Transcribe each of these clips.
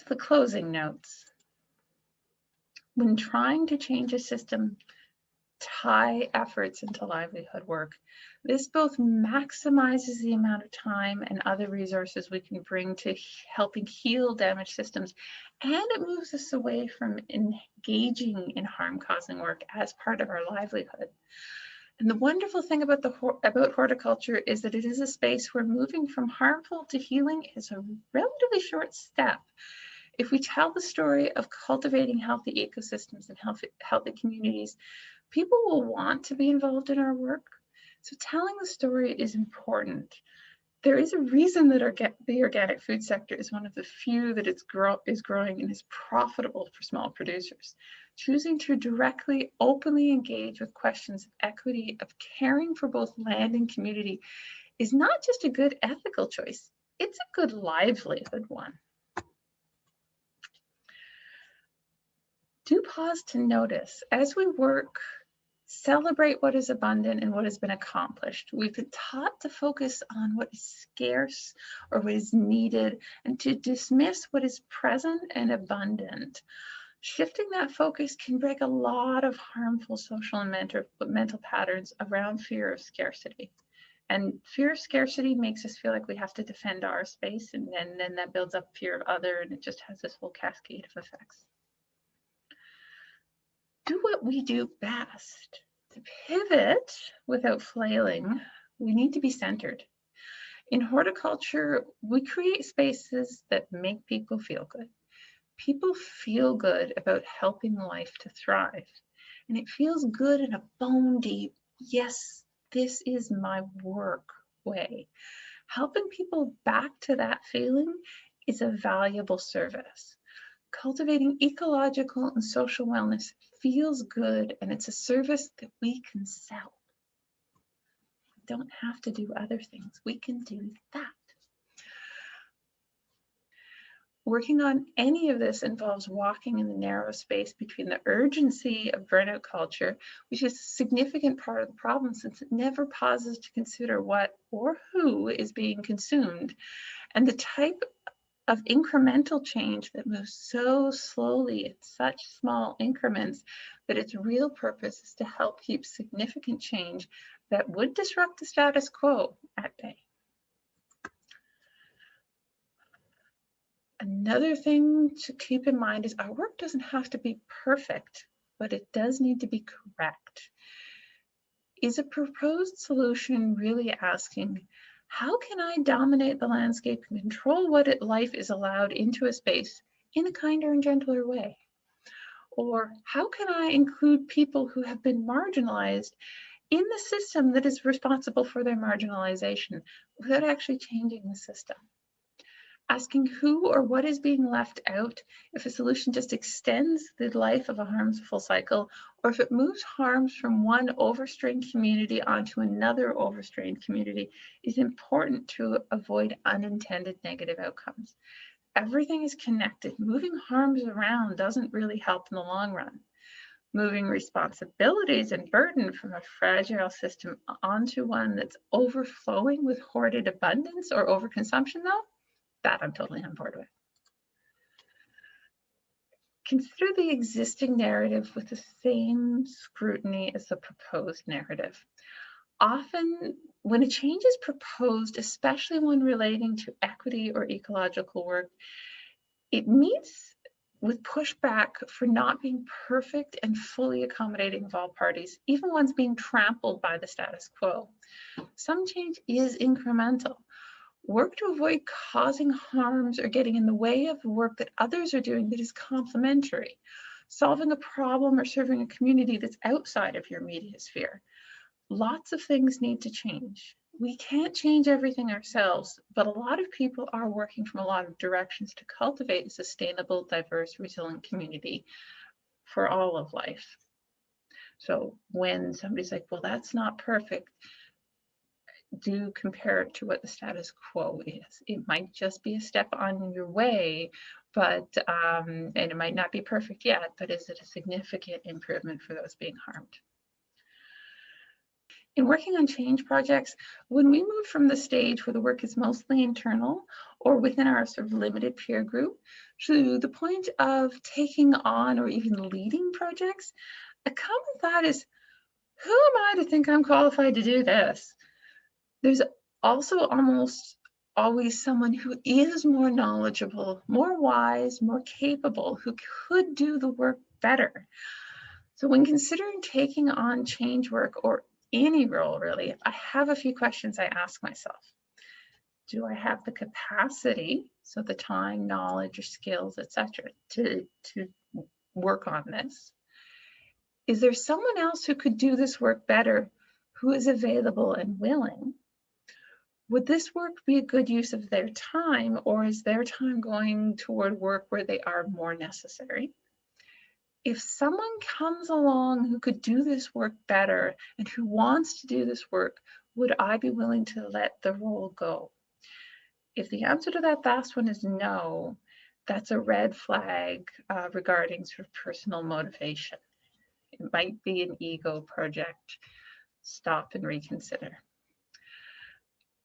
The closing notes. When trying to change a system, tie efforts into livelihood work. This both maximizes the amount of time and other resources we can bring to helping heal damaged systems, and it moves us away from engaging in harm-causing work as part of our livelihood. And the wonderful thing about horticulture is that it is a space where moving from harmful to healing is a relatively short step. If we tell the story of cultivating healthy ecosystems and healthy communities, people will want to be involved in our work. So telling the story is important. There is a reason that the organic food sector is one of the few that is growing and is profitable for small producers. Choosing to directly, openly engage with questions of equity, of caring for both land and community, is not just a good ethical choice, it's a good livelihood one. Do pause to notice as we work. Celebrate what is abundant and what has been accomplished. We've been taught to focus on what is scarce or what is needed and to dismiss what is present and abundant. Shifting that focus can break a lot of harmful social and mental patterns around fear of scarcity. And fear of scarcity makes us feel like we have to defend our space, and then that builds up fear of other, and it just has this whole cascade of effects. Do what we do best. To pivot without flailing, we need to be centered. In horticulture, we create spaces that make people feel good. People feel good about helping life to thrive. And it feels good in a bone deep, yes, this is my work way. Helping people back to that feeling is a valuable service. Cultivating ecological and social wellness feels good, and it's a service that we can sell. We don't have to do other things. We can do that. Working on any of this involves walking in the narrow space between the urgency of burnout culture, which is a significant part of the problem since it never pauses to consider what or who is being consumed, and the type of incremental change that moves so slowly in such small increments that its real purpose is to help keep significant change that would disrupt the status quo at bay. Another thing to keep in mind is our work doesn't have to be perfect, but it does need to be correct. Is a proposed solution really asking, how can I dominate the landscape and control what life is allowed into a space in a kinder and gentler way? Or how can I include people who have been marginalized in the system that is responsible for their marginalization without actually changing the system? Asking who or what is being left out, if a solution just extends the life of a harmful cycle, or if it moves harms from one overstrained community onto another overstrained community, is important to avoid unintended negative outcomes. Everything is connected. Moving harms around doesn't really help in the long run. Moving responsibilities and burden from a fragile system onto one that's overflowing with hoarded abundance or overconsumption, though, that I'm totally on board with. Consider the existing narrative with the same scrutiny as the proposed narrative. Often, when a change is proposed, especially when relating to equity or ecological work, it meets with pushback for not being perfect and fully accommodating of all parties, even ones being trampled by the status quo. Some change is incremental. Work to avoid causing harms or getting in the way of the work that others are doing that is complementary. Solving a problem or serving a community that's outside of your immediate sphere. Lots of things need to change. We can't change everything ourselves, but a lot of people are working from a lot of directions to cultivate a sustainable, diverse, resilient community for all of life. So when somebody's like, well, that's not perfect, do compare it to what the status quo is. It might just be a step on your way, but and it might not be perfect yet, but is it a significant improvement for those being harmed? In working on change projects, when we move from the stage where the work is mostly internal or within our sort of limited peer group, to the point of taking on or even leading projects, a common thought is, who am I to think I'm qualified to do this? There's also almost always someone who is more knowledgeable, more wise, more capable, who could do the work better. So when considering taking on change work, or any role really, I have a few questions I ask myself. Do I have the capacity, so the time, knowledge, or skills, etc., to work on this? Is there someone else who could do this work better, who is available and willing? Would this work be a good use of their time, or is their time going toward work where they are more necessary? If someone comes along who could do this work better and who wants to do this work, would I be willing to let the role go? If the answer to that last one is no, that's a red flag regarding sort of personal motivation. It might be an ego project. Stop and reconsider.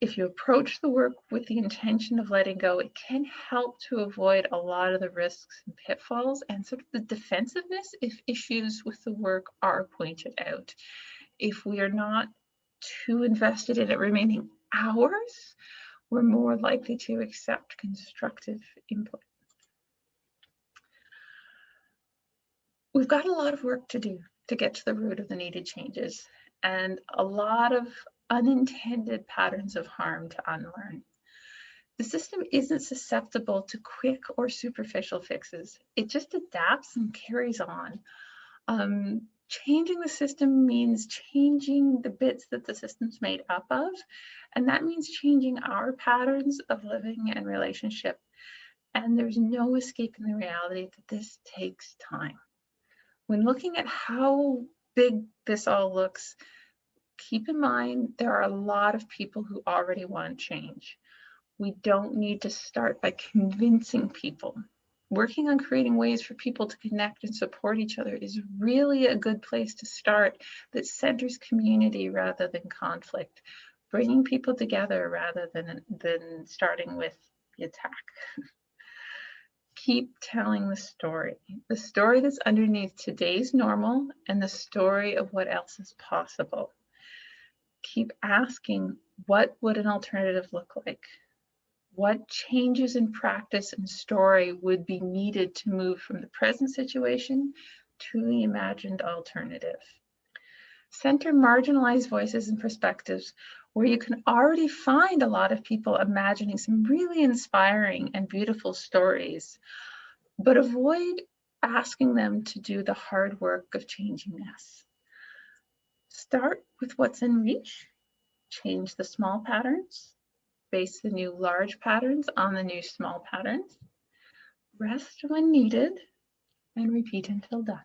If you approach the work with the intention of letting go, it can help to avoid a lot of the risks and pitfalls and sort of the defensiveness if issues with the work are pointed out. If we are not too invested in it remaining hours, we're more likely to accept constructive input. We've got a lot of work to do to get to the root of the needed changes, and a lot of unintended patterns of harm to unlearn. The system isn't susceptible to quick or superficial fixes. It just adapts and carries on. Changing the system means changing the bits that the system's made up of, and that means changing our patterns of living and relationship. And there's no escaping the reality that this takes time. When looking at how big this all looks, keep in mind there are a lot of people who already want change. We don't need to start by convincing people. Working on creating ways for people to connect and support each other is really a good place to start, that centers community rather than conflict, bringing people together rather than starting with the attack. Keep telling the story that's underneath today's normal and the story of what else is possible. Keep asking, what would an alternative look like? What changes in practice and story would be needed to move from the present situation to the imagined alternative? Center marginalized voices and perspectives where you can already find a lot of people imagining some really inspiring and beautiful stories, but avoid asking them to do the hard work of changing this. Start with what's in reach, change the small patterns, base the new large patterns on the new small patterns, rest when needed, and repeat until done.